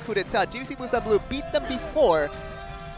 KUDETA. GC Busan Blue beat them before,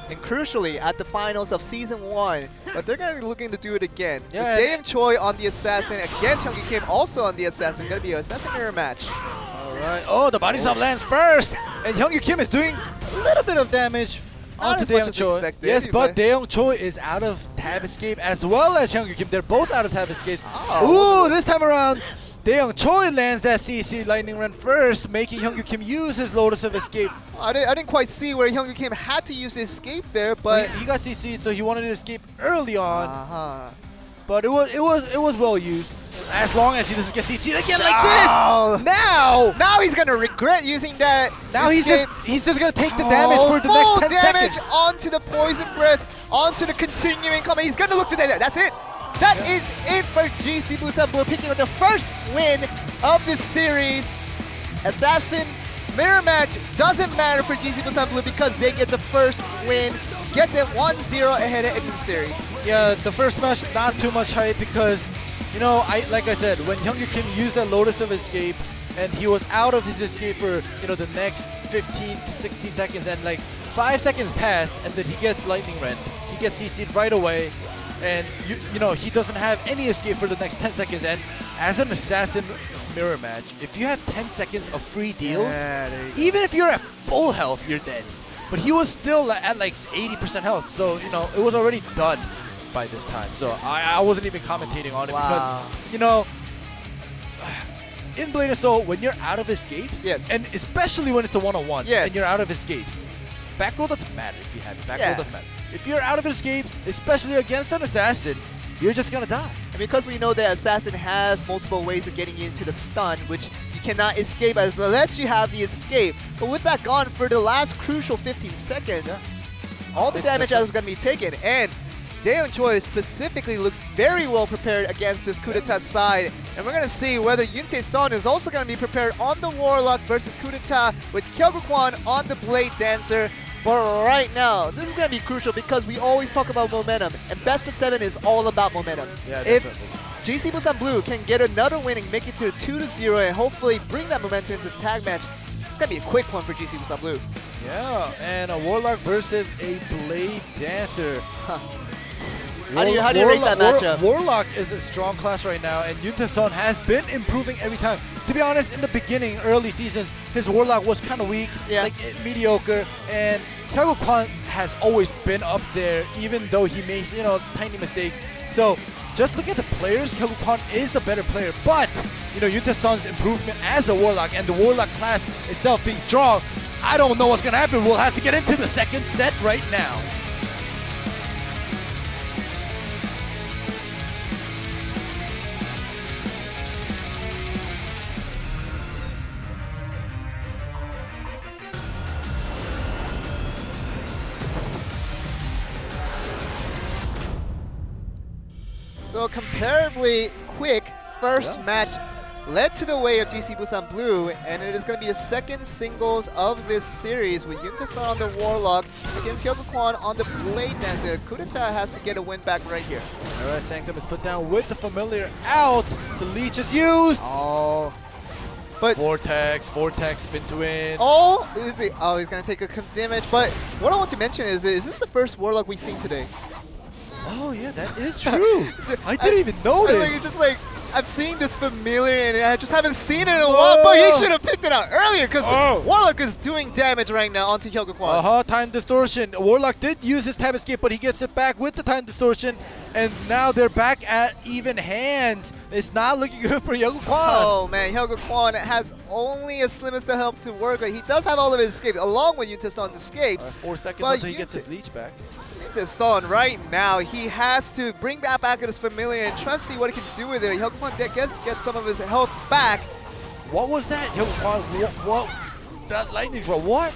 and crucially at the finals of Season 1, but they're going to be looking to do it again. Yeah, With Day1 Choi on the Assassin against Hyungyu Kim also on the Assassin. Going to be an Assassin mirror match. Alright. Oh, the body slam lands first! And Hyungyu Kim is doing a little bit of damage Not onto as much Day1 as Choi. expected, Yes, but but- Day1 Choi is out of tab escape as well as Hyungyu Kim. They're both out of tab escape. Oh. Ooh, this time around, Day1 Choi lands that CC Lightning Run first, making Hyungyu Kim use his Lotus of Escape. I didn't quite see where Hyungyu Kim had to use his escape there, but He got CC'd, so he wanted to escape early on. uh-huh. But it was well used. As long as he doesn't get CC'd again like Oh. this. Now He's gonna regret using that. Now he's escape. just gonna take the damage for the full next 10 damage seconds. onto the poison breath, onto the continuing combat. He's gonna look to that. That's it. That is it for GC Busan Blue, picking up the first win of this series. Assassin mirror match doesn't matter for GC Busan Blue because they get the first win, get them 1-0 ahead in the series. Yeah, the first match not too much hype because, you know, like I said, when Hyungyu Kim used that Lotus of Escape and he was out of his escape for, you know, the next 15 to 16 seconds, and like 5 seconds pass and then he gets Lightning Rend. He gets CC'd right away, and you know, he doesn't have any escape for the next 10 seconds. And as an assassin mirror match, if you have 10 seconds of free deals, Yeah, there you go. even if you're at full health, you're dead. But he was still at like 80% health, so you know, it was already done by this time. So I wasn't even commentating on it Wow. because, you know, in Blade&Soul, when you're out of escapes, Yes. and especially when it's a one-on-one, Yes. and you're out of escapes, back roll doesn't matter if you have it. Back roll Yeah. doesn't matter. If you're out of escapes, especially against an assassin, you're just gonna die. And because we know that Assassin has multiple ways of getting you into the stun, which you cannot escape unless you have the escape. But with that gone for the last crucial 15 seconds, all the It's damage just- is going to be taken. And Day1 Choi specifically looks very well prepared against this KUDETA side. And we're going to see whether Yuntae-son is also going to be prepared on the Warlock versus KUDETA with Kyogo Kwon on the Blade Dancer. But right now, this is going to be crucial because we always talk about momentum, and best of 7 is all about momentum. Yeah, If definitely. GC Busan Blue can get another win and make it to a 2-0 and hopefully bring that momentum into the tag match, it's going to be a quick one for GC Busan Blue. Yeah, and a Warlock versus a Blade Dancer. How do you rate that matchup? Warlock is a strong class right now, and Yuntae-son has been improving every time. To be honest, in the beginning, early seasons, his Warlock was kind of weak, Yeah. like mediocre, and Kyogo Kwon has always been up there, even though he makes, you know, tiny mistakes. So just look at the players. Kyogo Kwon is the better player, but you know, Yuntae-son's improvement as a Warlock and the Warlock class itself being strong, I don't know what's gonna happen. We'll have to get into the second set right now. So comparably quick first match led to the way of GC Busan Blue, and it is going to be the second singles of this series with Yuntae-son on the Warlock against Kyogo Kwon on the Blade Dancer. KUDETA has to get a win back right here. Alright, Sanctum is put down with the familiar out. The leech is used. Oh. But Vortex, spin to win. oh, he's going to take a damage. But what I want to mention is this the first Warlock we've seen today? Oh yeah, that is true. I didn't even notice. It's just like, I've seen this familiar and I just haven't seen it in a while, but he should have picked it out earlier because Warlock is doing damage right now onto Kyogo Kwon. Time distortion. Warlock did use his tab escape, but he gets it back with the time distortion, and now they're back at even hands. It's not looking good for Kyogo Kwon. Oh man, Kyogo Kwon has only a slimmest of help to work with. He does have all of his escapes, along with Yuntae-son's escapes. 4 seconds But until he gets his leech back. Yuntae-son right now, he has to bring back his familiar and try to see what he can do with it. Kyogo Kwon gets some of his health back. What was that? Kyogo Kwon, what? That lightning draw, what?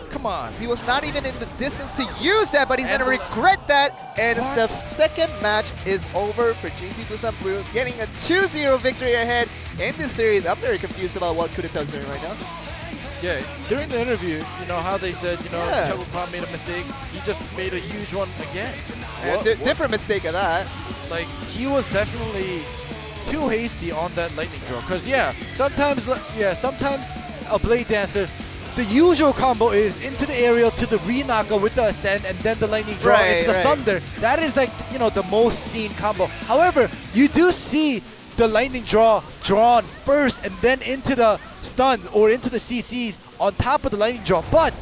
Come on. He was not even in the distance to use that, but he's going And to regret that. And the second match is over for GC Busan Blue, getting a 2-0 victory ahead in this series. I'm very confused about what KUDETA is doing right now. Yeah, during the interview, you know how they said, you know, Yeah. Kyogo Kwon made a mistake. He just made a huge one again. And different mistake of that. Like, he was definitely too hasty on that lightning draw. Cause sometimes a Blade Dancer the usual combo is into the aerial to the re-knocka with the ascend and then the lightning draw into the thunder. That is like, you know, the most seen combo. However, you do see the lightning draw drawn first and then into the stun or into the CCs on top of the lightning draw. But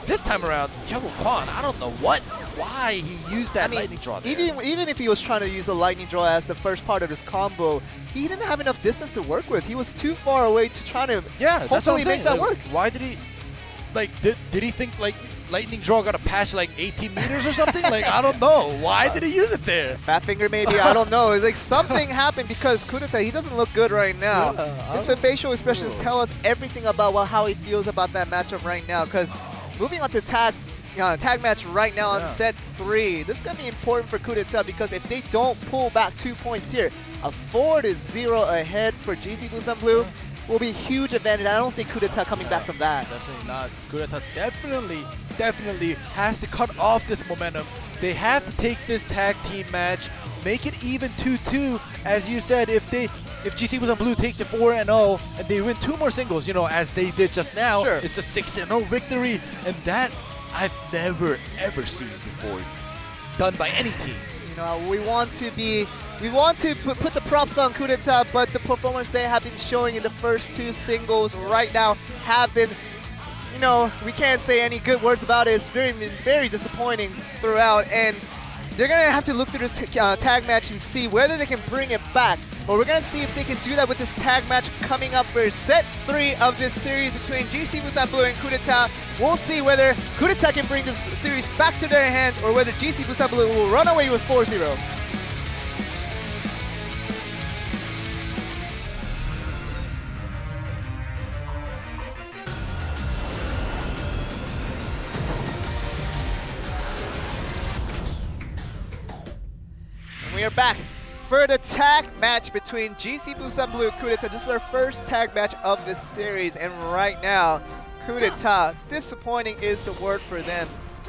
this time around, Kwan, I don't know why he used that lightning draw there. Even if he was trying to use a lightning draw as the first part of his combo, he didn't have enough distance to work with. He was too far away to try to hopefully make that work. Why did he, like, did he think like lightning draw got a patch like 18 meters or something? Like, I don't know. Why did he use it there? Fat finger maybe, I don't know. It's like something happened because KUDETA, he doesn't look good right now. His facial expressions tell us everything about how he feels about that matchup right now. Because moving on to tag match right now on set 3. This is going to be important for KUDETA because if they don't pull back 2 points here, a 4-0 ahead for GC BUSAN Blue will be a huge advantage. I don't see KUDETA coming back from that. Definitely not. KUDETA definitely has to cut off this momentum. They have to take this tag team match, make it even 2-2. As you said, if GC BUSAN Blue takes it 4-0 and they win 2 more singles, you know, as they did just now, it's a 6-0 victory. And that I've never ever seen before done by any teams. You know, we want to put the props on KUDETA, but the performance they have been showing in the first 2 singles right now have been, you know, we can't say any good words about it. It's very disappointing throughout, and they're gonna have to look through this tag match and see whether they can bring it back. But we're gonna see if they can do that with this tag match coming up for set 3 of this series between GC BUSAN Blue and KUDETA. We'll see whether KUDETA can bring this series back to their hands or whether GC BUSAN Blue will run away with 4-0. And we are back for the tag match between GC BUSAN Blue and KUDETA. This is their first tag match of this series, and right now, KUDETA, disappointing is the word for them.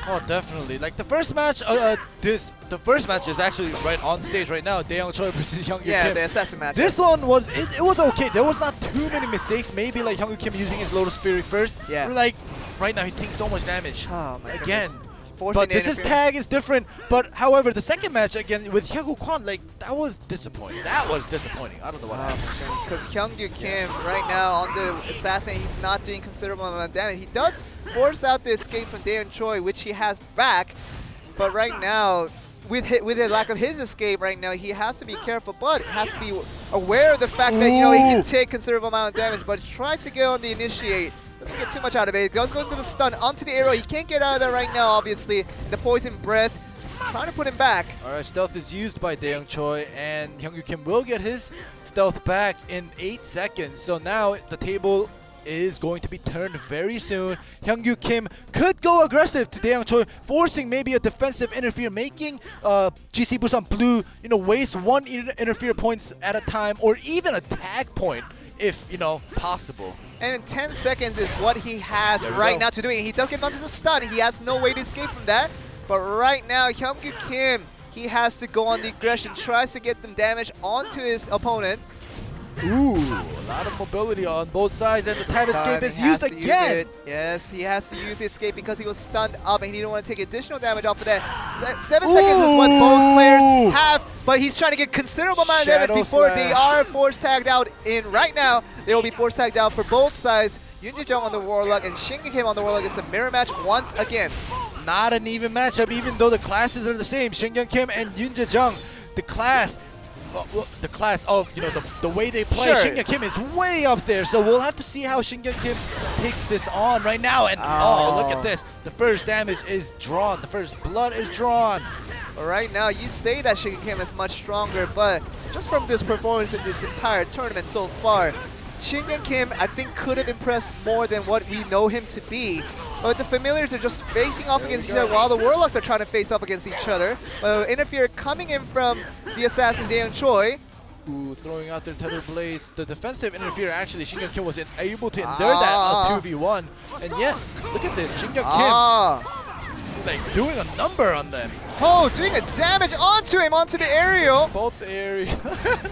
Oh, definitely. Like the first match, the first match is actually right on stage right now. Day1 versus Hyungwoo Kim. Yeah, the assassin match. This one was it was okay. There was not too many mistakes. Maybe like Hyungwoo Kim using his Lotus Fury first. Yeah. Like right now he's taking so much damage. Oh my again. goodness. But this is tag is different. But however, the second match again with Hyungwoo Kwon, like that was disappointing. I don't know what happened. Because Hyungwoo Kim right now on the assassin, he's not doing considerable amount of damage. He does force out the escape from Day1 Choi, which he has back. But right now, with the lack of his escape right now, he has to be careful. But has to be aware of the fact that, you know, he can take considerable amount of damage. But he tries to get on the initiate. Doesn't get too much out of it. Goes into the stun, onto the arrow. He can't get out of that right now, obviously. The poison breath, trying to put him back. Alright, stealth is used by Day1 Choi, and Hyungwoo Kim will get his stealth back in 8 seconds. So now the table is going to be turned very soon. Hyungwoo Kim could go aggressive to Day1 Choi, forcing maybe a defensive interfere, making GC BUSAN Blue, you know, waste 1 interfere points at a time, or even a tag point, if, you know, possible. And in 10 seconds is what he has right now to do it. He does get onto the stun. He has no way to escape from that. But right now, Hyungwoo Kim, he has to go on the aggression, tries to get some damage onto his opponent. Ooh, a lot of mobility on both sides, and the tag escape is used again. Yes, he has to use the escape because he was stunned up and he didn't want to take additional damage off of that. 7 seconds is what both players have, but he's trying to get considerable amount of damage before they are force tagged out in. Right now, they will be force tagged out for both sides. Yoon Jae-jung on the Warlock and Shinga Kim on the Warlock. It's a mirror match once again. Not an even matchup, even though the classes are the same. Shinga Kim and Yoon Jae-jung, the class of, you know, the way they play, Shinga Kim is way up there. So we'll have to see how Shinga Kim takes this on right now. And oh, look at this. The first damage is drawn. The first blood is drawn. Right now, you say that Shinga Kim is much stronger, but just from this performance in this entire tournament so far, Shinga Kim, I think, could have impressed more than what we know him to be. But the familiars are just facing off against each other while the Warlocks are trying to face off against each other. Interfere coming in from the assassin Day1 Choi. Ooh, throwing out their tether blades. The defensive interfere, actually, Shinga Kim was able to endure that on 2v1. And yes, look at this. Shinga Kim like doing a number on them. Oh, doing a damage onto him, onto the aerial. Both area.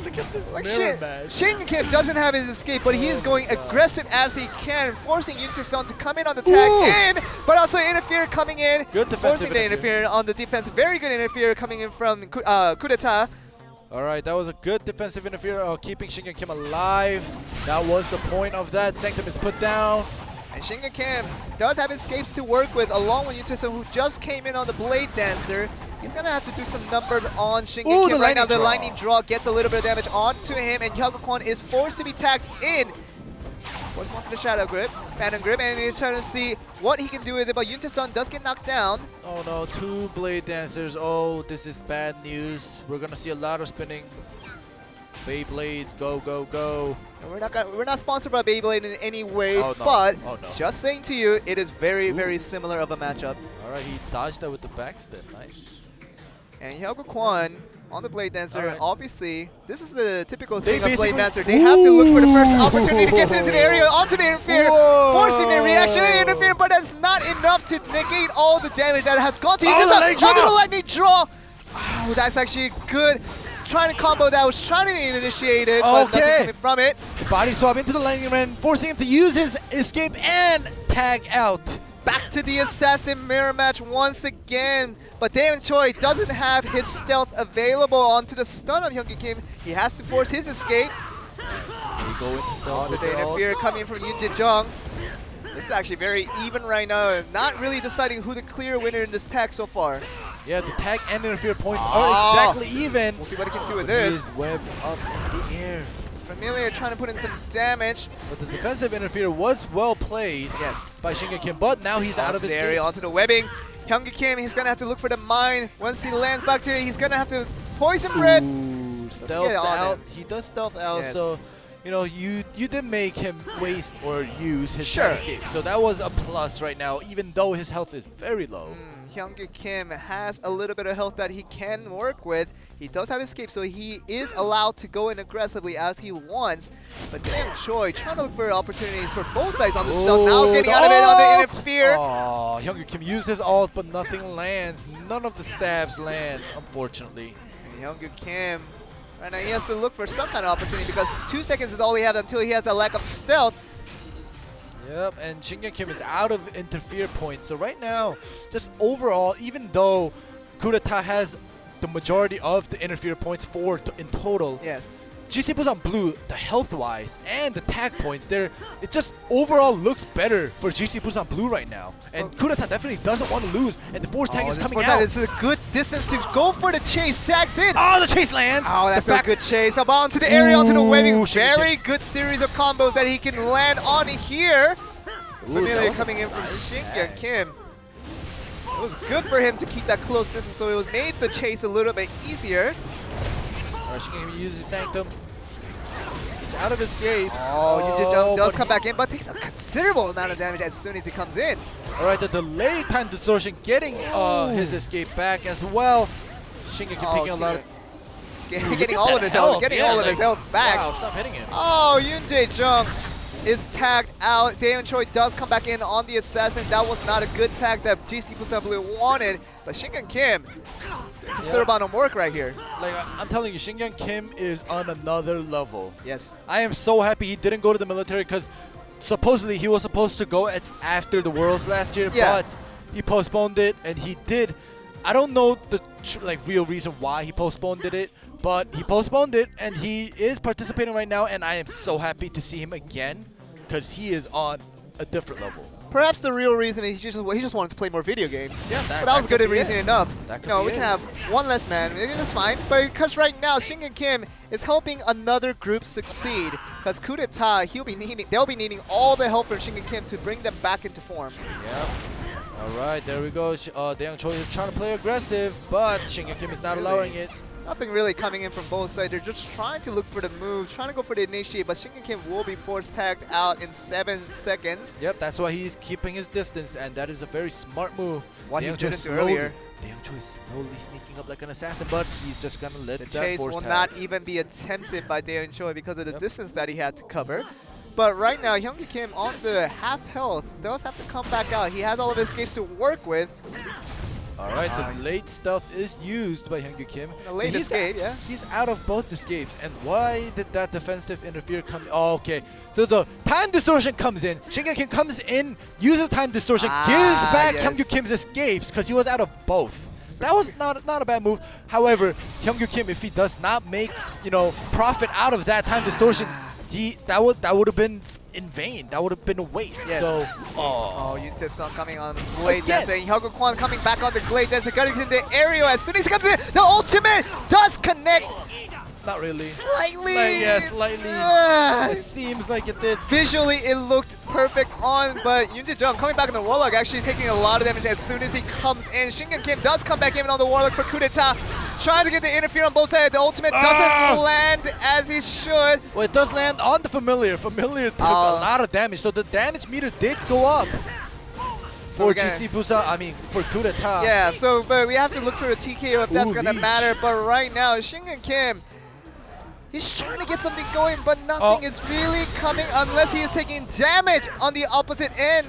Look at this Like mirror match. Shingen doesn't have his escape, but he is going aggressive as he can, forcing Yuntae-san to come in on the tag in, but also interfere coming in. Good defensive forcing the interfere on the defense. Very good interfere coming in from KUDETA. All right, that was a good defensive interference, keeping Shingen Kim alive. That was the point of that. Sanctum is put down. And Shingen Kim does have escapes to work with, along with Yuntae-san, who just came in on the Blade Dancer. He's going to have to do some numbers on Shingen Kim right now. The lightning draw gets a little bit of damage onto him, and Hyuga-Kwon is forced to be tagged in. Forced onto the Shadow Grip, Phantom Grip, and he's trying to see what he can do with it, but Yuntae-san does get knocked down. Oh no, 2 Blade Dancers. Oh, this is bad news. We're going to see a lot of spinning. Beyblades, go, go, go. And we're not sponsored by Beyblade in any way, but just saying to you, it is very, very similar of a matchup. All right, he dodged that with the backstep. Nice. And Hyuga-Kwon on the Blade Dancer, right. Obviously, this is the typical thing of Blade Dancer. They have to look for the first opportunity to get into the area, onto the interfere, forcing the reactionary interfere, but that's not enough to negate all the damage that has gone to you. Onto the lightning draw. Oh, that's actually good. Trying to combo that, was trying to initiate it, but nothing coming from it. Body swap into the lightning run, forcing him to use his escape and tag out. Back to the assassin mirror match once again, but Day1 Choi doesn't have his stealth available onto the stun of Hyuga Kim. He has to force his escape. Go into stealth. The interfere coming from Yoon Jae-jung. This is actually very even right now. Not really deciding who the clear winner in this tag so far. Yeah, the tag and interfere points are exactly even. We'll see what he can do with this. His web up in the air. Familiar trying to put in some damage. But the defensive interfere was well played by Shingen Kim, but now he's out of his area, onto the webbing. Hyuga Kim, he's going to have to look for the mine. Once he lands back to it, he's going to have to poison breath. Stealth out. He does stealth out, so you know, you did make him waste or use his escape. So that was a plus right now, even though his health is very low. Hyuga Kim has a little bit of health that he can work with. He does have escape, so he is allowed to go in aggressively as he wants. But Day1 Choi trying to look for opportunities for both sides on the stun. Now getting out of it on the interfere. Oh, Hyuga Kim used his ult, but nothing lands. None of the stabs land, unfortunately. And Hyuga Kim, right now he has to look for some kind of opportunity because 2 seconds is all he has until he has a lack of stealth. Yep, and Shingen Kim is out of interfere points. So right now, just overall, even though KUDETA has the majority of the interfere points, 4 in total. Yes. GC Busan Blue, the health-wise and the tag points, it just overall looks better for GC Busan Blue right now. And KUDETA definitely doesn't want to lose, and the force tag is coming out. It's a good distance to go for the chase. Tags in. Oh, the chase lands. Oh, that's a good chase. Up onto the area, onto the webbing. Very good series of combos that he can land on here. Familiar coming in from Shingen Kim. It was good for him to keep that close distance, so it was made the chase a little bit easier. Alright, Shingen Kim uses Sanctum. He's out of escapes. Oh, Yoon Jae-jung does come back in, but takes a considerable amount of damage as soon as he comes in. Alright, the delayed time distortion getting his escape back as well. Shingen Kim taking a lot of... Getting all of his health, all of his health back. Wow, stop hitting him. Oh, Yoon Jae-jung is tagged out. Day1 Choi does come back in on the assassin. That was not a good tag that GC Busan Blue wanted, but Shingen Kim still about to work right here. Like I'm telling you, Shingen Kim is on another level. Yes. I am so happy he didn't go to the military because supposedly he was supposed to go after the Worlds last year, but he postponed it, and he did. I don't know the real reason why he postponed it, but he postponed it, and he is participating right now, and I am so happy to see him again because he is on a different level. Perhaps the real reason is he just wanted to play more video games. Yeah, but that was good reason enough. No, we can have one less man. It's fine. But because right now, Shingen Kim is helping another group succeed. Because KUDETA, they'll be needing all the help from Shingen Kim to bring them back into form. Yep. All right, there we go. Day1 Choi is trying to play aggressive, but Shingen Kim is not allowing it. Nothing really coming in from both sides. They're just trying to look for the move, trying to go for the initiate, but Shingen Kim will be force tagged out in 7 seconds. Yep, that's why he's keeping his distance, and that is a very smart move. What he didn't do earlier. Day1 Choi is slowly sneaking up like an assassin, but he's just going to let the that chase force will tag. not even be attempted by Day1 Choi because of the distance that he had to cover. But right now, Hyuga Kim on the half health does have to come back out. He has all of his escapes to work with. All right, the late stealth is used by Hyungju Kim. A late escape, yeah. He's out of both escapes. And why did that defensive interfere come? Oh, okay. So the time distortion comes in. Shingen Kim comes in, uses time distortion, gives back Hyungju Kim's escapes because he was out of both. That was not a bad move. However, Hyungju Kim, if he does not make profit out of that time distortion, that would have been in vain. That would have been a waste. Yes. So, Yuntae-san coming on Blade Dancer, and Hyungju Kwon coming back on the Blade Dancer, getting in the aerial. As soon as he comes in, the ultimate does connect. Not really. Slightly. Slightly. It seems like it did. Visually, it looked perfect on, but Yoon Jae-jung coming back on the Warlock, actually taking a lot of damage as soon as he comes in. Shingen Kim does come back in on the Warlock for KUDETA, trying to get the interfere on both sides. The ultimate doesn't land as he should. Well, it does land on the Familiar. Familiar took a lot of damage, so the damage meter did go up. For GC BUSAN, for KUDETA. Yeah, but we have to look for a TKO if that's going to matter. But right now, Shingen Kim, he's trying to get something going, but nothing is really coming unless he is taking damage on the opposite end.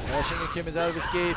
Yeah, Shingen Kim is out of escape.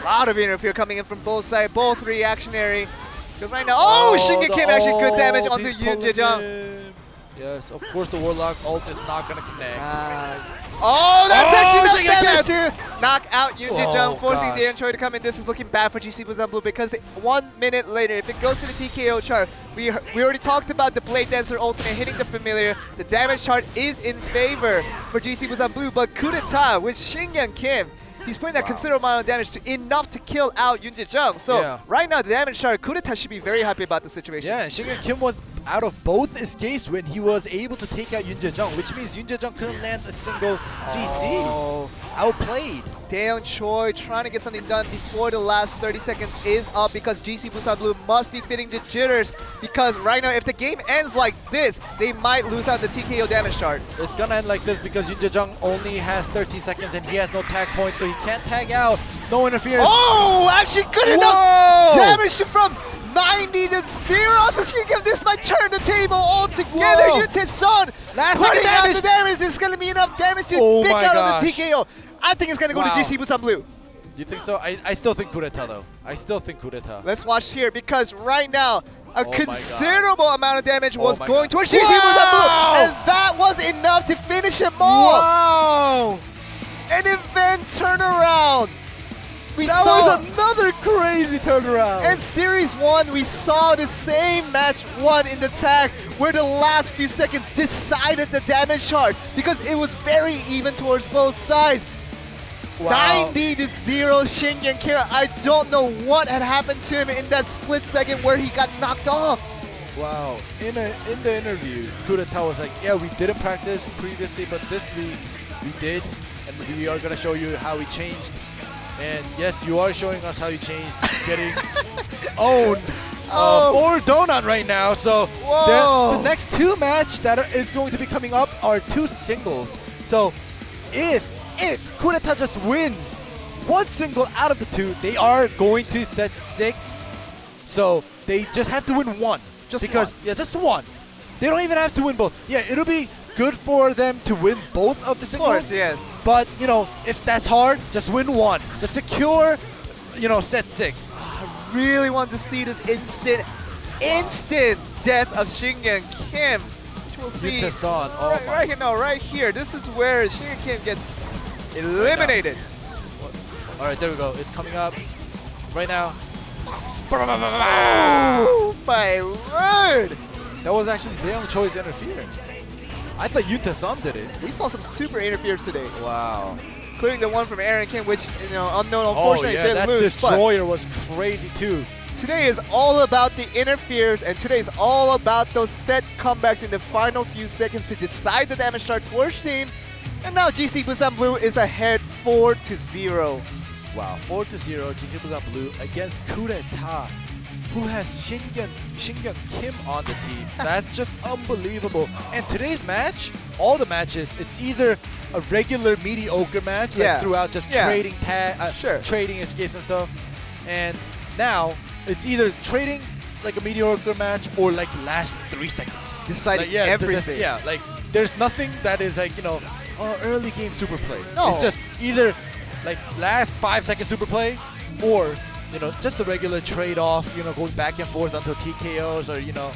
A lot of interfere coming in from both sides, both reactionary. Because right now, Shingen Kim actually good damage onto Yoon Jae-jung. Yes, of course the Warlock ult is not going to connect. That's actually not damage to knock out Yoon Jae-jung, forcing gosh. Day1 to come in. This is looking bad for GC BUSAN Blue because 1 minute later, if it goes to the TKO chart, we already talked about the Blade Dancer ultimate hitting the Familiar. The damage chart is in favor for GC BUSAN Blue, but KUDETA with Shingen Kim, he's putting that considerable amount of damage enough to kill out Yoon Jae-jung. So right now, the damage chart, KUDETA should be very happy about the situation. Yeah, and Shingen Kim was out of both escapes when he was able to take out Yoon Jae-jung, which means Yoon Jae-jung couldn't land a single CC. Outplayed. Daeon Choi trying to get something done before the last 30 seconds is up because GC BUSAN Blue must be fitting the jitters, because right now if the game ends like this, they might lose out the TKO damage chart. It's gonna end like this because Yoon Jae-jung only has 13 seconds and he has no tag points, so he can't tag out. No interference. Actually good enough damage from 90 to 0. This might turn the table altogether. Yuntae-san putting out the damage. This is going to be enough damage to pick out on the TKO. I think it's going to go to GC BUSAN Blue. You think so? I still think KUDETA though. I still think KUDETA. Let's watch here because right now a considerable amount of damage was going towards GC BUSAN Blue, and that was enough to finish him off. Wow! An event turnaround. That was another crazy turnaround. In Series 1, we saw the same match 1 in the tag where the last few seconds decided the damage chart because it was very even towards both sides. 90 to 0 Shingen Kim. I don't know what had happened to him in that split second where he got knocked off. Wow. In the interview, KUDETA was like, yeah, we didn't practice previously, but this week we did, and we are going to show you how we changed. And yes, you are showing us how you changed, getting owned for Donut right now. So the next 2 match that is going to be coming up are 2 singles. So if KUDETA just wins 1 single out of the 2, they are going to set 6. So they just have to win 1. Just 1. They don't even have to win both. Yeah, it'll be good for them to win both of the singles. Of course, yes. But, if that's hard, just win 1. Just secure, set 6. I really want to see this instant death of Shingen Kim. Which we'll see right here. This is where Shingen Kim gets eliminated. All right, there we go. It's coming up right now. Oh my word! That was actually Daeon Choi's interference. I thought Yuntae-san did it. We saw some super interference today. Wow. Including the one from Aaron Kim, which, unknown, unfortunately didn't lose. That destroyer was crazy too. Today is all about the interference, and today is all about those set comebacks in the final few seconds to decide the damage chart towards team. And now GC BUSAN Blue is ahead 4 to 0. Wow, 4 to 0, GC BUSAN Blue against KUDETA, who has Shingen Kim on the team. That's just unbelievable. And today's match, all the matches, it's either a regular mediocre match, like throughout just trading trading escapes and stuff. And now it's either trading like a mediocre match or like last 3 seconds. Deciding everything. Like there's nothing that is like, early game super play. No. It's just either like last 5 second super play or you know, just the regular trade-off, you know, going back and forth until TKOs or, you know,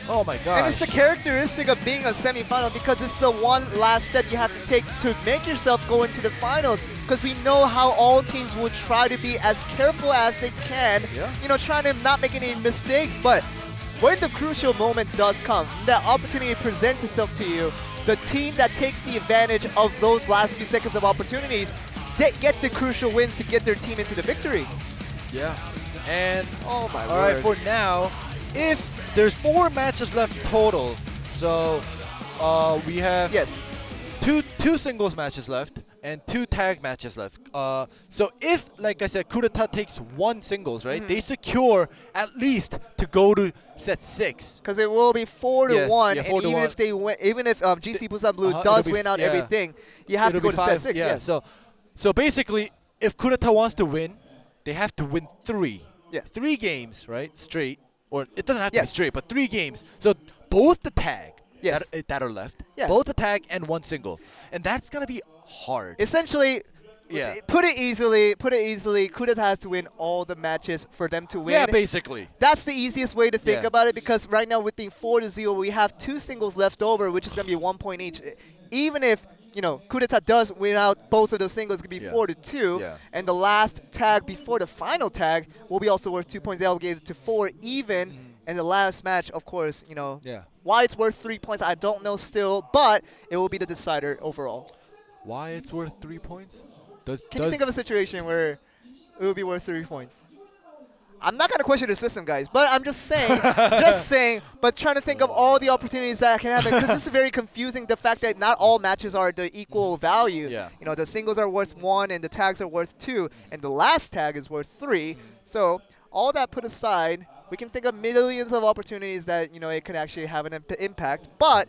oh my gosh. And it's the characteristic of being a semifinal because it's the one last step you have to take to make yourself go into the finals. Because we know how all teams will try to be as careful as they can, you know, trying to not make any mistakes. But when the crucial moment does come, that opportunity presents itself to you, the team that takes the advantage of those last few seconds of opportunities, they get the crucial wins to get their team into the victory. Yeah. And oh my all right, for now, if there's 4 matches left total, so we have two singles matches left and 2 tag matches left. So if, like I said, KUDETA takes 1 singles, right? They secure at least to go to set 6. Because it will be 4-1, and even if they win, even if GC Busan Blue does win out everything, you have to go to set 6. Yeah. So basically, if KUDETA wants to win, they have to win 3. Yeah. 3 games, right? Straight. Or it doesn't have to be straight, but 3 games. So both the tag that are left, both the tag and 1 single. And that's going to be hard. Essentially, put it easily, KUDETA has to win all the matches for them to win. Yeah, basically. That's the easiest way to think about it because right now with being 4-0, we have 2 singles left over, which is going to be 1 point each. Even if, you know, KUDETA does win out both of those singles, it's going to be 4-2. And the last tag before the final tag will be also worth 2 points delegated to 4 even. And the last match, of course, you know, why it's worth 3 points, I don't know still, but it will be the decider overall. Why it's worth 3 points? Can you think of a situation where it would be worth 3 points? I'm not going to question the system, guys, but I'm just saying, but trying to think of all the opportunities that can happen, because this is very confusing, the fact that not all matches are the equal value. You know, the singles are worth 1 and the tags are worth 2, and the last tag is worth 3. So all that put aside, we can think of millions of opportunities that, you know, it could actually have an impact, but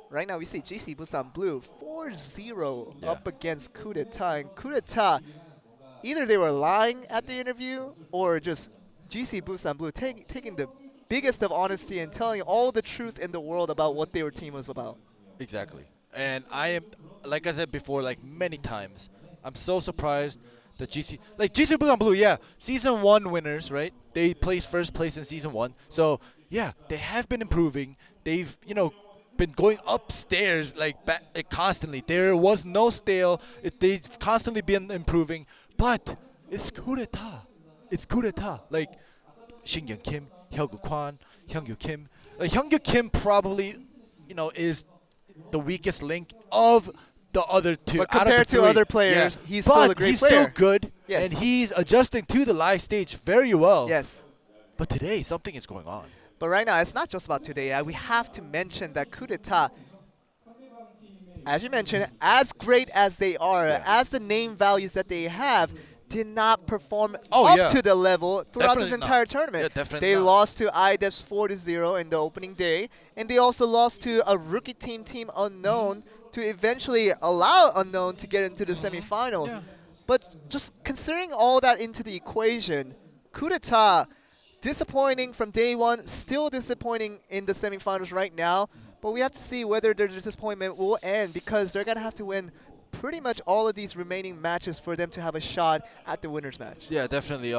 right now we see GC Busan Blue 4-0 up against KUDETA, and KUDETA, either they were lying at the interview or just GC Busan Blue taking the biggest of honesty and telling all the truth in the world about what their team was about. Exactly. And I am, like I said before, like many times, I'm so surprised that GC Busan Blue, Season 1 winners, right? They placed first place in Season 1. So, yeah, they have been improving. They've, you know, been going upstairs like constantly. There was no stale. They've constantly been improving. But it's KUDETA. It's KUDETA. Like Shin-Yeon Kim, Hyung Kwan, Hyung Kim. Hyung Kim probably, you know, is the weakest link of the other 2. But compared to other players, he's still a great player. He's still good, and he's adjusting to the live stage very well. But today, something is going on. But right now, it's not just about today. We have to mention that KUDETA, as you mentioned, as great as they are, as the name values that they have, did not perform up to the level throughout this entire tournament. They lost to IDEPS 4-0 in the opening day, and they also lost to a rookie team Unknown to eventually allow Unknown to get into the semifinals. But just considering all that into the equation, KUDETA, disappointing from day 1, still disappointing in the semifinals right now, but we have to see whether their disappointment will end because they're going to have to win pretty much all of these remaining matches for them to have a shot at the winner's match. Yeah, definitely.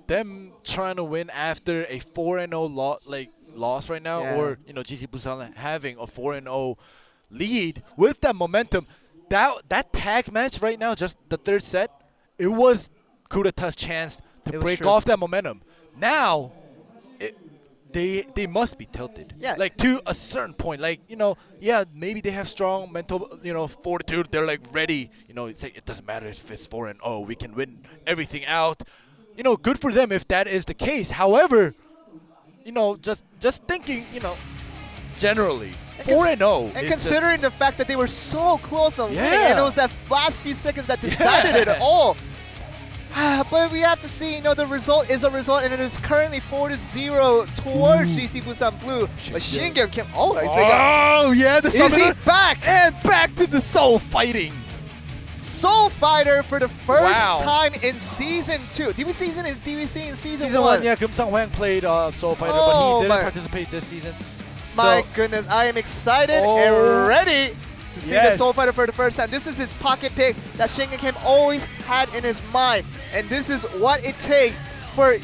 Them trying to win after a 4-0 loss right now, or, you know, GC Busan having a 4-0 lead with that momentum. That tag match right now, just the 3rd set, it was KUDETA's chance to break off that momentum. Now, they must be tilted. Like to a certain point. Like, you know, maybe they have strong mental, you know, fortitude. They're like ready. You know, it's like it doesn't matter if it's 4-0. We can win everything out. You know, good for them if that is the case. However, you know, just thinking, you know, generally, 4-0. And considering the fact that they were so close on winning, and it was that last few seconds that decided it all. But we have to see, you know, the result is a result, and it is currently 4-0 towards GC Busan Blue. But Shin-Yeon Kim, is he back? And back to the Soul fighting. Soul Fighter for the first time in Season 2. Did we see in Season 1? Yeah, Kim Sang-hwang played Soul Fighter, but he didn't participate this season. My goodness, I am excited and ready to see the Soul Fighter for the first time. This is his pocket pick that Shin-Yeon Kim always had in his mind. And this is what it takes for,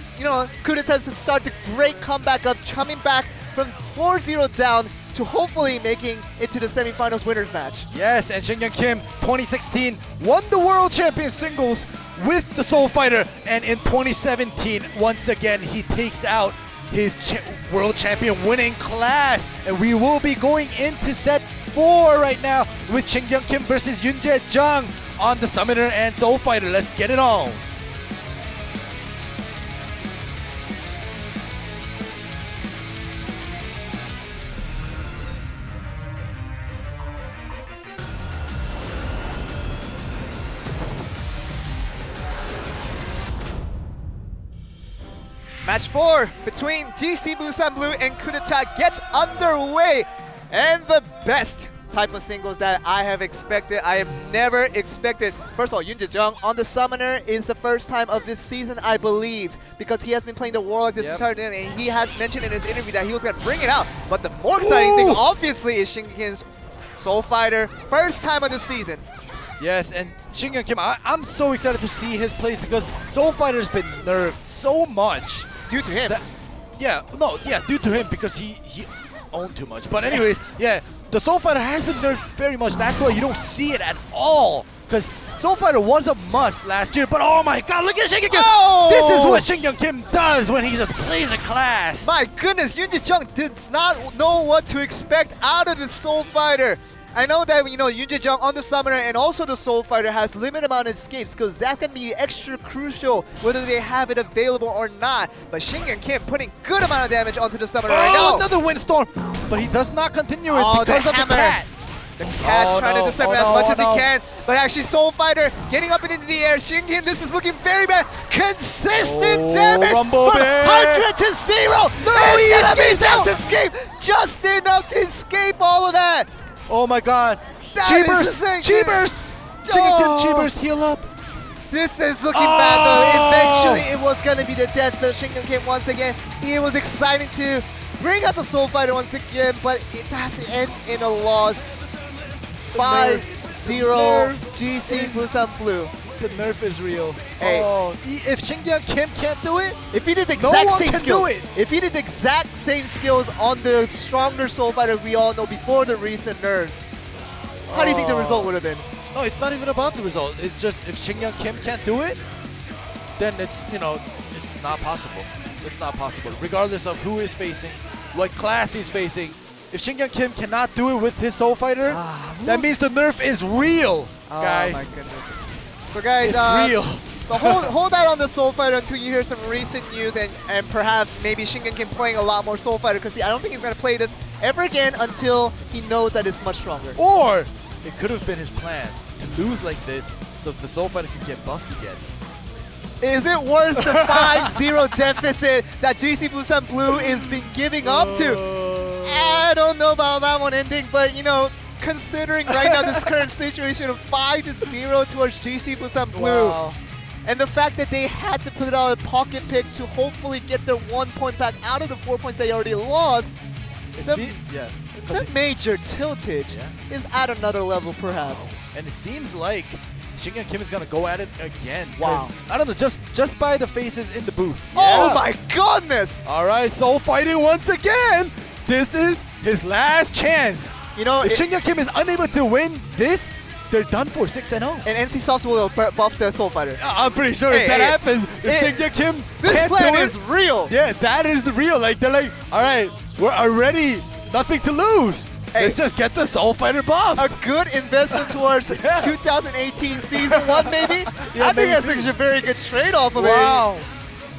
KUDETA to start the great comeback of coming back from 4-0 down to hopefully making it to the semifinals winners match. Yes, and Shingyun Kim, 2016, won the World Champion Singles with the Soul Fighter, and in 2017, once again, he takes out his World Champion winning class, and we will be going into set 4 right now with Shingyun Kim versus Yoon Jae-jung on the Summoner and Soul Fighter. Let's get it on. Match 4 between GC Busan Blue and KUDETA gets underway, and the best type of singles that I have expected. I have never expected. First of all, Yoon Jae-jung on the Summoner is the first time of this season, I believe, because he has been playing the Warlock this entire time, and he has mentioned in his interview that he was going to bring it out. But the more exciting thing, obviously, is Shingyun Kim's Soul Fighter, first time of the season. Yes, and Shingyun Kim, I'm so excited to see his plays because Soul Fighter's been nerfed so much. Due to him. Due to him because he owned too much. But anyways, yeah, the Soul Fighter has been nerfed very much. That's why you don't see it at all. Because Soul Fighter was a must last year, but oh my god, look at Shingyun Kim! Oh! This is what Shingyun Kim does when he just plays a class. My goodness, Yoon Jae-jung does not know what to expect out of the Soul Fighter. I know that, Yoon Jae-jung on the Summoner and also the Soul Fighter has limited amount of escapes because that can be extra crucial whether they have it available or not. But Shingyun Kim putting good amount of damage onto the Summoner right now. Another Windstorm! But he does not continue it because of the cat. The cat trying to disturb as much as he can, but actually Soul Fighter getting up into the air. Shingyun, this is looking very bad. Consistent damage from 100 to 0. No, he escapes out. Just escape, just enough to escape all of that. Oh my god. Cheebers! Shingyun Kim, Cheebers, heal up. This is looking bad though. Eventually it was going to be the death of Shingyun Kim once again. It was exciting to bring out the Soul Fighter once again, but it has to end in a loss. 5-0 GC Busan Blue. The nerf is real. Hey. If Shingyun Kim can't do it, if he did the exact same skills on the stronger Soul Fighter we all know before the recent nerfs, how do you think the result would have been? No, it's not even about the result. It's just if Shingyun Kim can't do it, then it's it's not possible. It's not possible. Regardless of who is facing, what class he's facing, if Shingyun Kim cannot do it with his Soul Fighter, that means the nerf is real, guys. Oh my goodness. So guys, it's real. So hold out on the Soul Fighter until you hear some recent news and perhaps maybe Shingyun Kim playing a lot more Soul Fighter because I don't think he's going to play this ever again until he knows that it's much stronger. Or it could have been his plan to lose like this so the Soul Fighter can get buffed again. Is it worth the 5-0 deficit that GC Busan Blue is been giving up to? I don't know about that one ending, but considering right now this current situation of 5-0 towards GC Busan Blue, and the fact that they had to put out a pocket pick to hopefully get their 1 point back out of the 4 points they already lost, the major tiltage is at another level perhaps. And it seems like Shingyun Kim is gonna go at it again. Wow. I don't know, just by the faces in the booth. Oh my goodness! Alright, Soul fighting once again! This is his last chance. If Shingyun Kim is unable to win this, they're done for 6-0. And NCSoft will buff the Soul Fighter. I'm pretty sure if that happens, if Shingyun Kim this plan is real. Yeah, that is real. Like they're like, alright, we're already nothing to lose. Let's just get the Soul Fighter buff. A good investment towards 2018 Season 1 maybe? I think that's a very good trade-off of it.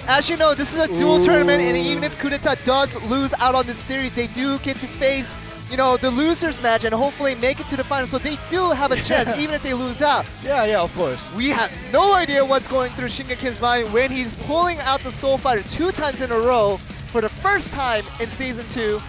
As you know, this is a dual tournament, and even if KUDETA does lose out on this series, they do get to face, the losers match and hopefully make it to the final. So they do have a chance, even if they lose out. Yeah, of course. We have no idea what's going through Shingyun Kim's mind when he's pulling out the Soul Fighter 2 times in a row for the first time in Season 2.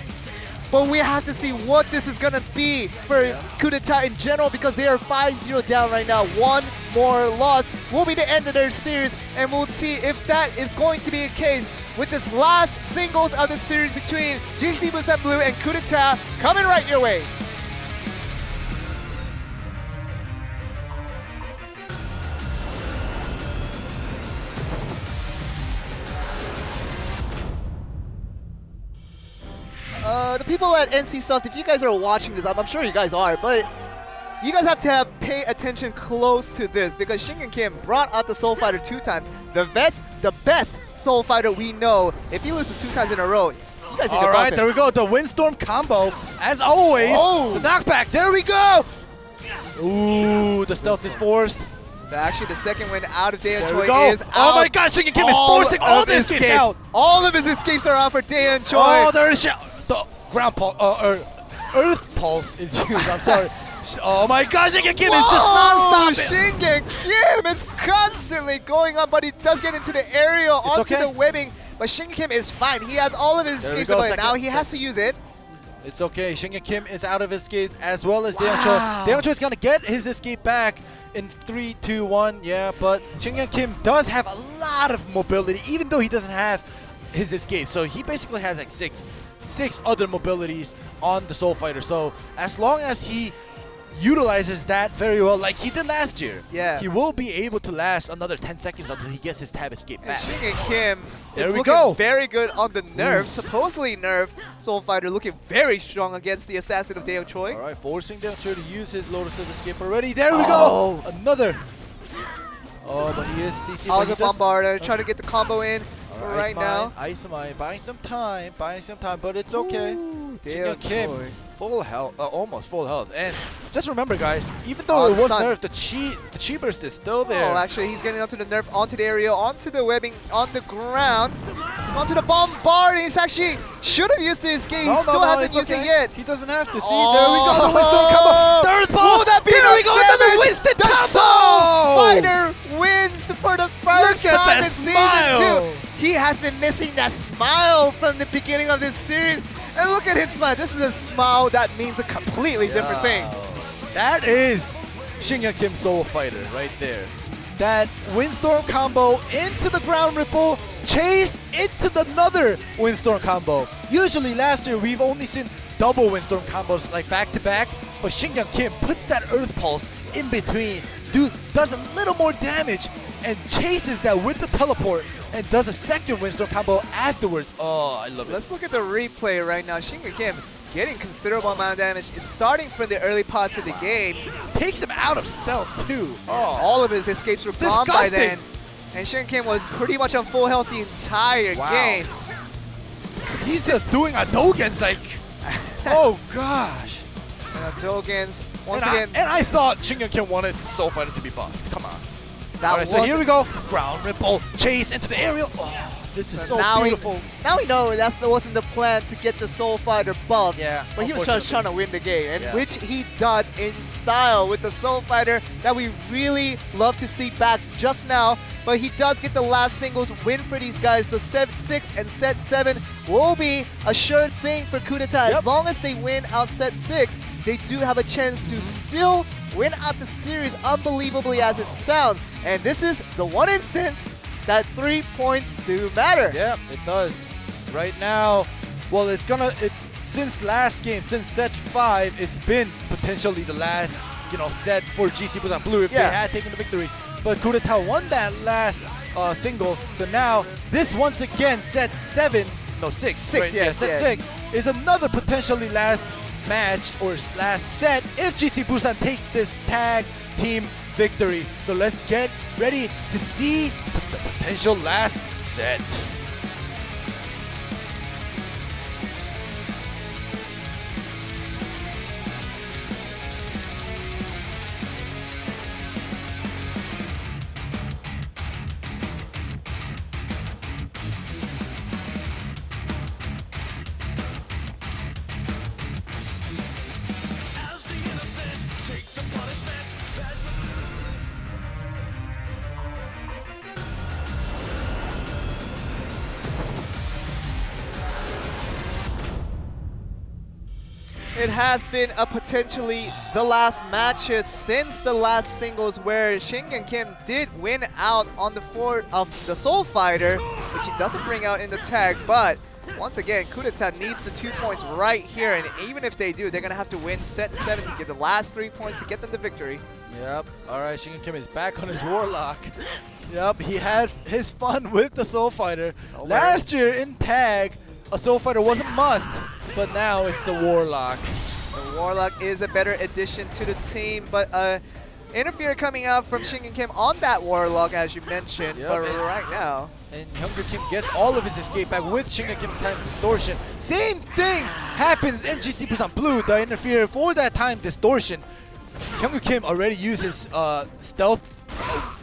But we have to see what this is going to be for KUDETA in general because they are 5-0 down right now. One more loss will be the end of their series, and we'll see if that is going to be the case with this last singles of the series between GC Busan Blue and KUDETA coming right your way. the people at NC Soft, if you guys are watching this, I'm sure you guys are, but you guys have to pay attention close to this because Shingen Kim brought out the Soul Fighter 2 times. The best Soul Fighter we know. If he loses 2 times in a row, you guys need to All right, buff there we go. The Windstorm combo, as always. Oh. The knockback. There we go. Ooh, the stealth is forced. But actually, the second win out of There we Day1 go. is out. Oh my God, Shingen Kim is forcing all the escapes out. All of his escapes are out for Day1. Oh, there is the ground pulse, earth pulse is used. I'm sorry. Oh my gosh, Shingen Kim is just non-stop. Shingen Kim is constantly going on, but he does get into the aerial onto the webbing. But Shingen Kim is fine. He has all of his escapes ability. Now he has to use it. It's okay. Shingen Kim is out of his escapes as well as Day1. Day1 is going to get his escape back in 3, 2, 1. Yeah, but Shingen Kim does have a lot of mobility, even though he doesn't have his escape. So he basically has like six other mobilities on the Soul Fighter. So as long as he utilizes that very well, like he did last year, he will be able to last another 10 seconds until he gets his tab escape back. Shingen Kim There is we looking go. very good on the nerf, supposedly nerfed Soul Fighter, looking very strong against the assassin of Day1 Choi. All right, forcing Day1 to use his Lotus of Escape already. There we go. Another. Oh, but he is CC. Oliver Bombarder trying to get the combo in right now. Ice Mine, buying some time, but it's okay. Shingen Kim, full health, almost full health. And just remember, guys, even though it was nerfed, the chi burst is still there. Oh, actually, he's getting onto the nerf, onto the area, onto the webbing, on the ground, onto the bombard. He's actually should have used the escape. He still hasn't used it yet. He doesn't have to. See, there we go. The Windstorm combo. There's ball. Will that be there we go. Another Winston the combo. Soul Fighter wins for the first Look at time that in smile. Season 2. He has been missing that smile from the beginning of this series. And look at him smile. This is a smile that means a completely different thing. That is Shingen Kim Soul Fighter right there. That Windstorm combo into the ground ripple, chase into another Windstorm combo. Usually last year we've only seen double Windstorm combos like back to back, but Shingen Kim puts that Earth Pulse in between. Dude does a little more damage and chases that with the teleport and does a second Windstorm combo afterwards. Oh, I love it. Let's look at the replay right now. Shingen Kim getting considerable amount of damage. It's starting from the early parts of the game. Takes him out of stealth too. Oh, all of his escapes were gone by then. And Shingen Kim was pretty much on full health the entire game. He's just doing a Dogen's like, oh gosh. Dogen's, once and again. I thought Shingen Kim wanted Soul Fighter to be buffed. Come on. That so here we go. Ground ripple, chase into the aerial. Oh, this is so beautiful. Now we know that wasn't the plan to get the Soul Fighter buff. Yeah, but he was just trying to win the game, and which he does in style with the Soul Fighter that we really love to see back just now. But he does get the last singles win for these guys, so set 6 and set 7 will be a sure thing for KUDETA. As long as they win out set 6, they do have a chance to still win out the series, unbelievably as it sounds. And this is the one instance that 3 points do matter. Yeah, it does. Right now, well, since last game, since set 5, it's been potentially the last, set for GC BUSAN Blue if they had taken the victory. But KUDETA won that last single, so now this once again set 7, no 6, set 6 is another potentially last match or last set if GC BUSAN takes this tag team victory. So let's get ready to see the potential last set. It has been a potentially the last matches since the last singles where Shingen Kim did win out on the fort of the Soul Fighter, which he doesn't bring out in the tag, but once again, KUDETA needs the 2 points right here, and even if they do, they're going to have to win set 7 to get the last 3 points to get them the victory. Yep, alright, Shingen Kim is back on his Warlock. Yep, he had his fun with the Soul Fighter. Last year in tag, a Soul Fighter was a must. but now it's the Warlock. The Warlock is a better addition to the team, but interfere coming out from Shingen Kim on that Warlock, as you mentioned. Yep, but right now, and Hyungwoo Kim gets all of his escape back with Shingen Kim's time distortion. Same thing happens in GC Busan Blue. The interfere for that time distortion. Hyungwoo Kim already used his stealth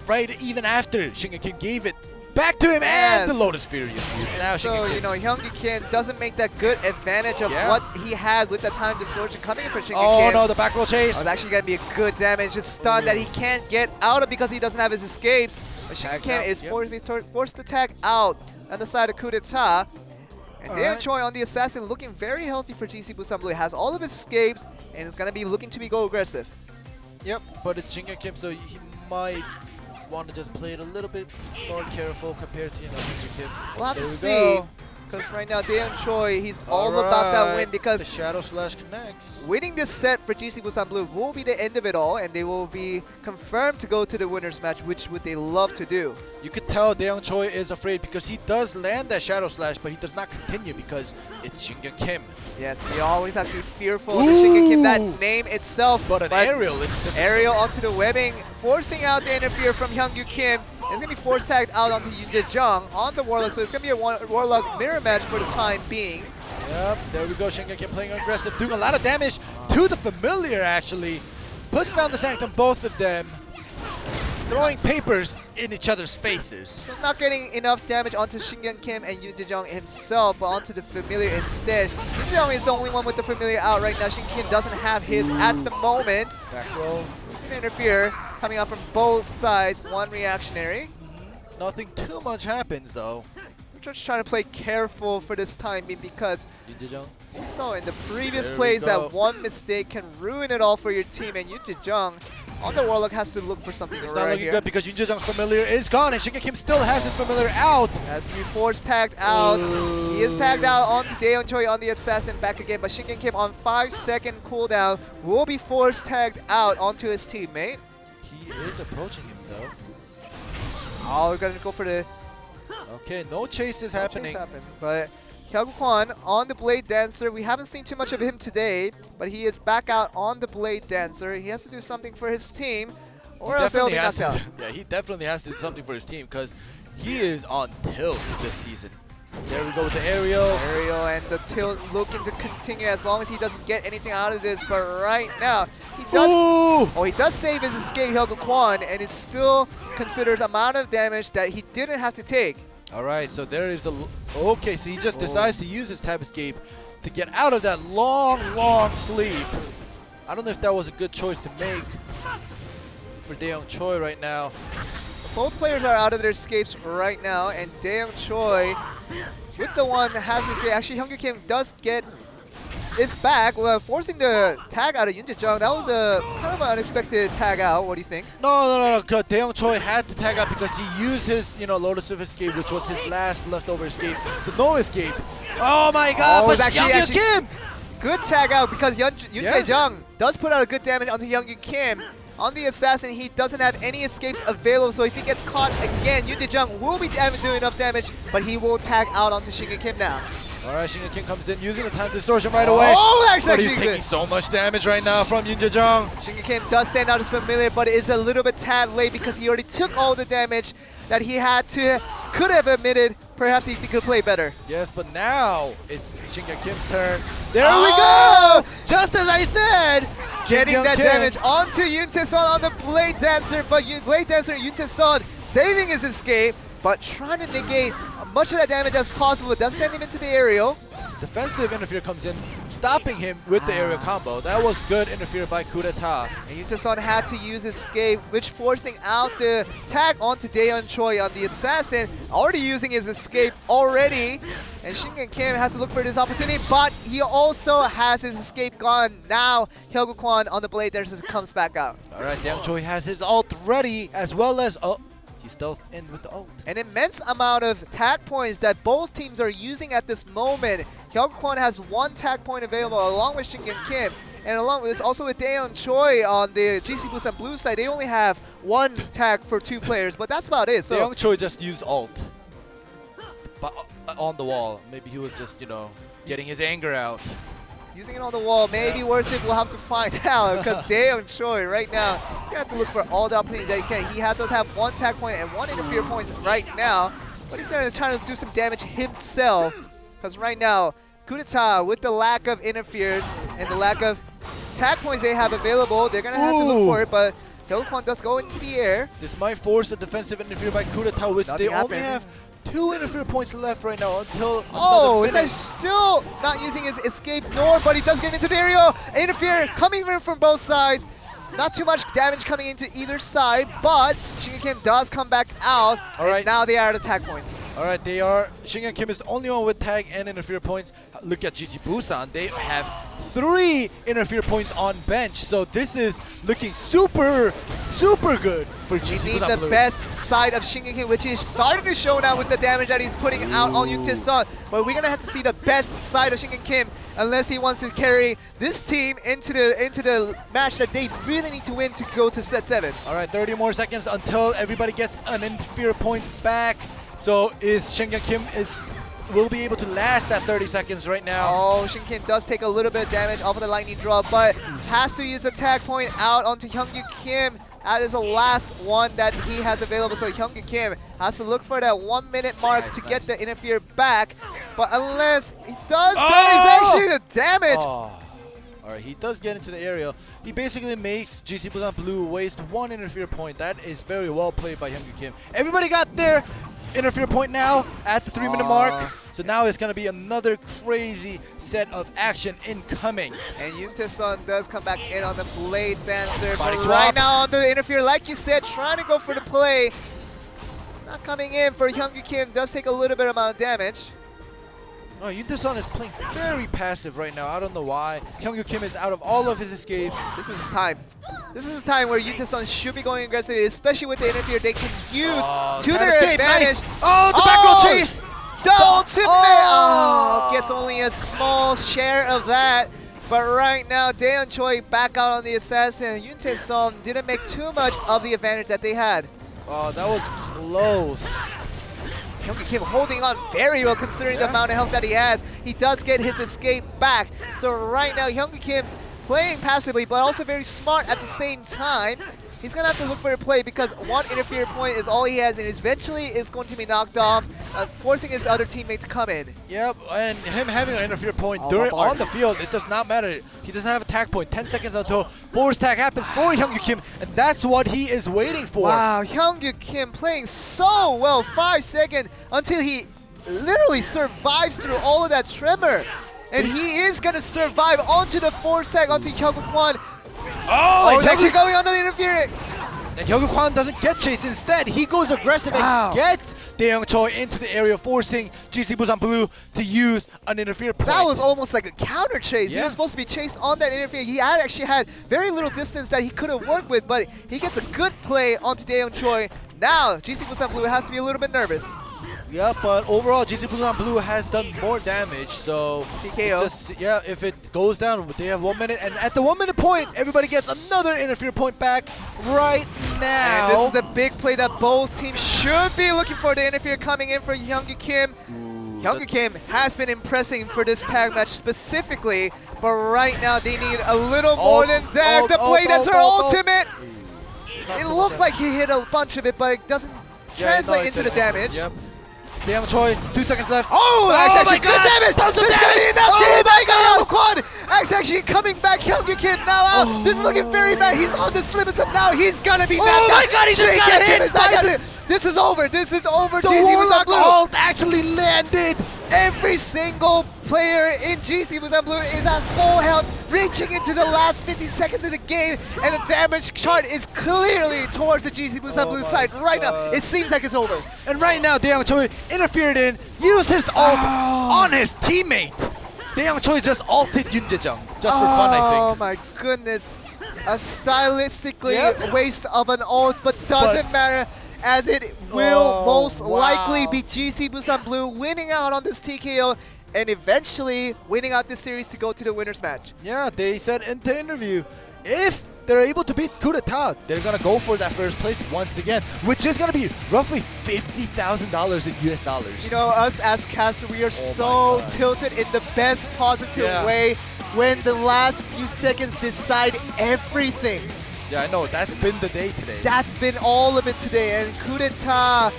right even after Shingen Kim gave it back to him, and the Lotus Fury is used. Now so, you know, Hyungwoo Kim doesn't make that good advantage of what he had with the time distortion coming in for Shingen Kim. Oh no, the back roll chase. Oh, it's actually going to be a good damage. It's stun that he can't get out of because he doesn't have his escapes. But Shingen Kim is forced to tag out on the side of KUDETA. And Day1 Choi on the Assassin looking very healthy for GC Busan Blue. He has all of his escapes and is going to be looking to go aggressive. Yep, but it's Shingen Kim, so he might want to just play it a little bit more careful compared to, you know, Hyungwoo Kim. We'll have to see, because right now Day1 Choi, he's all about that win, because the Shadow Slash connects. Winning this set for GC Busan Blue will be the end of it all, and they will be confirmed to go to the winners match, which would they love to do. You could tell Day1 Choi is afraid because he does land that Shadow Slash, but he does not continue because it's Shingen Kim. Yes, you always have to be fearful of the Shingen Kim, that name itself. But an aerial is aerial onto the webbing, forcing out the interfere from Hyungwoo Kim. It's going to be force tagged out onto Yoon Jung on the Warlock, so it's going to be a Warlock mirror match for the time being. Yep, there we go. Shingen Kim playing aggressive, doing a lot of damage to the familiar actually. Puts down the Sanctum, both of them. Throwing papers in each other's faces. So not getting enough damage onto Shingen Kim and Yoon Jung himself, but onto the familiar instead. Yoon Jung is the only one with the familiar out right now. Shingen Kim doesn't have his at the moment. Back roll. He's going to interfere, coming out from both sides. One reactionary. Nothing too much happens though. We're just trying to play careful for this time being, because we saw in the previous plays that one mistake can ruin it all for your team, and Yoon Jung on the Warlock has to look for something it's right not looking here. good because Yoon Jung's familiar is gone, and Shingen Kim still has his familiar out. Has to be force tagged out. He is tagged out onto Day1 Choi on the Assassin back again, but Shingen Kim on 5-second cooldown will be force tagged out onto his teammate. He is approaching him though. Oh, we're gonna go for the okay, no chase is happening. But Hyungwoo Kwon on the Blade Dancer. We haven't seen too much of him today, but he is back out on the Blade Dancer. He has to do something for his team, or else they'll be knocked out. Yeah, he definitely has to do something for his team because he is on tilt this season. There we go with the aerial. Aerial and the tilt looking to continue as long as he doesn't get anything out of this. But right now, he does. Ooh! Oh, he does save his escape, Hyungwoo Kwon, and it still considers amount of damage that he didn't have to take. All right, so there is a. Okay, so he just decides to use his tab escape to get out of that long, long sleep. I don't know if that was a good choice to make for Day1 Choi right now. Both players are out of their escapes right now, and Day1 Choi, with the one that has to say, actually Hyungwoo Kim does get its back, forcing the tag out of Yoon Jung. That was a kind of an unexpected tag out. What do you think? No. Day1 Choi had to tag out because he used his, Lotus of Escape, which was his last leftover escape. So no escape. Oh my God! Oh, but actually Kim. Good tag out because Yoon Jung does put out a good damage onto Hyungwoo Kim. On the Assassin, he doesn't have any escapes available, so if he gets caught again, Yoon Jung will be doing enough damage, but he will tag out onto Shingen Kim now. All right, Shingen Kim comes in using the time distortion right away. Oh, that's but actually he's good. taking so much damage right now from Yoon Jung. Shingen Kim does send out his familiar, but it is a little bit tad late because he already took all the damage that he could have admitted. Perhaps if he could play better. Yes, but now it's Shingen Kim's turn. There we go! Just as I said! Getting that damage onto Yoon on the Blade Dancer, but Blade Dancer Yoon saving his escape, but trying to negate as much of that damage as possible. Does send him into the aerial. Defensive interfere comes in, stopping him with the aerial combo. That was good interfere by KUDETA. And Yoon had to use escape, which forcing out the tag onto Day1 Choi on the Assassin. Already using his escape already. And Shingen Kim has to look for this opportunity, but he also has his escape gone. Now Hyungwoo Kwon on the Blade Dancer comes back out. All right, Day1 Choi has his ult ready, as well as he stealthed in with the ult. An immense amount of tag points that both teams are using at this moment. Hyungwoo Kwon has one tag point available along with Shingen Kim. And along with this, also with Day1 Choi on the GC Busan Blue side, they only have one tag for two players, but that's about it. So Day1 Choi just used ult. But on the wall. Maybe he was just, getting his anger out. Using it on the wall, maybe worth it, we'll have to find out, because Day1 right now, he's going to have to look for all the opportunities that he can. He does have one tag point and one interfere points right now, but he's going to try to do some damage himself, because right now, KUDETA, with the lack of interferes and the lack of tag points they have available, they're going to have to look for it, but Kyokwon does go into the air. This might force a defensive interfere by KUDETA, which they only have 2 interfere points left right now until he's still not using his escape nor, but he does get into the area. Interfere coming in from both sides. Not too much damage coming into either side, but Shingan Kim does come back out. And now they are at attack points. Alright, they are. Shingan Kim is the only one with tag and interfere points. Look at GC BUSAN. They have 3 interfere points on bench. So this is looking super good for GC BUSAN. We need the best side of Shingan Kim, which is starting to show now with the damage that he's putting out on Yuntae-san. But we're gonna have to see the best side of Shingan Kim unless he wants to carry this team into the match that they really need to win to go to set 7. Alright, 30 more seconds until everybody gets an interfere point back. So is Shingan Kim will be able to last that 30 seconds right now. Oh, Shingan Kim does take a little bit of damage off of the lightning drop, but has to use a tag point out onto Hyungyu Kim. That is the last one that he has available, so Hyungyu Kim has to look for that 1 minute mark to get the interfere back. But unless he does, that is actually the damage. Alright, he does get into the area. He basically makes GC BUSAN Blue waste 1 interfere point. That is very well played by Hyungyu Kim. Everybody got their interfere point now at the 3 minute mark. So now it's going to be another crazy set of action incoming. And Yuntae-san does come back in on the Blade Dancer. But right now on the interfere, like you said, trying to go for the play. Not coming in for Hyungyu Kim. Does take a little bit amount of damage. No, Yuntae-san is playing very passive right now. I don't know why. Hyungyu Kim is out of all of his escapes. This is his time. This is his time where Yuntae-san should be going aggressive, especially with the interfere they can use to their advantage. Nice. Oh, the back row chase! The ultimate! Gets only a small share of that. But right now, Day1 back out on the assassin. Yuntae-san didn't make too much of the advantage that they had. Oh, that was close. Hyungyu Kim holding on very well considering the amount of health that he has. He does get his escape back. So right now, Hyungyu Kim playing passively, but also very smart at the same time. He's going to have to look for a play because 1 interfere point is all he has, and eventually is going to be knocked off, forcing his other teammate to come in. Yep, and him having an interfere point on the field, it does not matter. He doesn't have a tag point. 10 seconds until force tag happens for Hyungyu Kim, and that's what he is waiting for. Wow, Hyungyu Kim playing so well. 5 seconds until he literally survives through all of that tremor. And he is going to survive onto the force tag onto Kyokwon. He's actually going on the interference. And Kyokwon doesn't get chased. Instead, he goes aggressive and gets Day1 into the area, forcing GC BUSAN Blue to use an interfere point. That was almost like a counter chase. He was supposed to be chased on that interfere. He actually had very little distance that he could have worked with, but he gets a good play onto Day1. Now, GC BUSAN Blue has to be a little bit nervous. Yeah, but overall, GC BUSAN Blue has done more damage, so TKO. If it goes down, they have 1 minute, and at the 1 minute point, everybody gets another interfere point back right now. And this is the big play that both teams should be looking for. The interfere coming in for Hyungyu Kim. Hyungyu Kim has been impressing for this tag match specifically, but right now they need a little more than that. The play, that's her ultimate. It looked like he hit a bunch of it, but it doesn't translate into the damage. Yep. Day1, 2 seconds left. Actually good damage! This is gonna be enough! Oh my god! Quad! Actually coming back, Hyungyu Kim now out. This is looking very bad. He's on the limits of now. He's gonna be knocked out. Oh my god, he just got hit! This is over. This is over. The Warlock ult actually landed. Every single player in GC BUSAN Blue is at full health, reaching into the last 50 seconds of the game, and the damage chart is clearly towards the GC BUSAN Blue side right now. It seems like it's over. And right now, Day1 interfered in, used his ult on his teammate. Day1 just ulted Yunjae-jung, just for fun, I think. Oh my goodness. A stylistically waste of an ult, but doesn't matter, as it will most likely be GC BUSAN Blue winning out on this TKO and eventually winning out this series to go to the winner's match. Yeah, they said in the interview, if they're able to beat KUDETA, they're gonna go for that first place once again, which is gonna be roughly $50,000 in US dollars. You know, us as casters, we are so tilted in the best positive way when the last few seconds decide everything. Yeah, I know. That's been the day today. That's been all of it today. And KUDETA,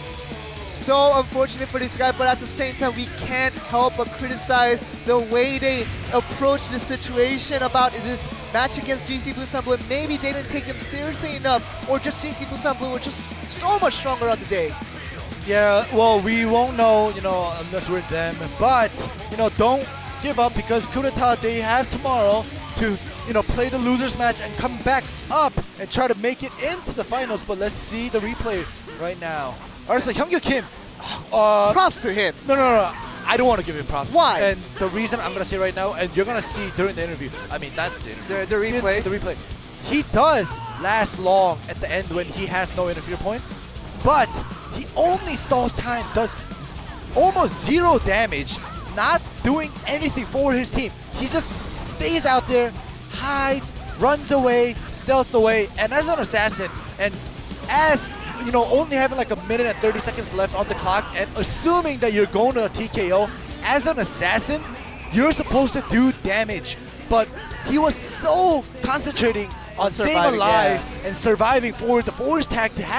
so unfortunate for this guy, but at the same time, we can't help but criticize the way they approach the situation about this match against GC Busan Blue. Maybe they didn't take them seriously enough, or just GC Busan Blue were just so much stronger on the day. Yeah, well, we won't know, you know, unless we're them. But, you know, don't give up because KUDETA, they have tomorrow to, you know, play the losers match and come back up and try to make it into the finals. But let's see the replay right now. Alright, so Hyungyu Kim. Props to him. No. I don't want to give him props. Why? And the reason I'm going to say right now, and you're going to see during the interview, I mean, not the interview. The replay. The replay. He does last long at the end when he has no interfere points, but he only stalls time, does almost zero damage, not doing anything for his team. He just stays out there, hides, runs away, stealths away, and as an assassin, and as you know, only having like a minute and 30 seconds left on the clock, and assuming that you're going to a TKO, as an assassin, you're supposed to do damage. But he was so concentrating on staying alive and surviving for the force tag to happen.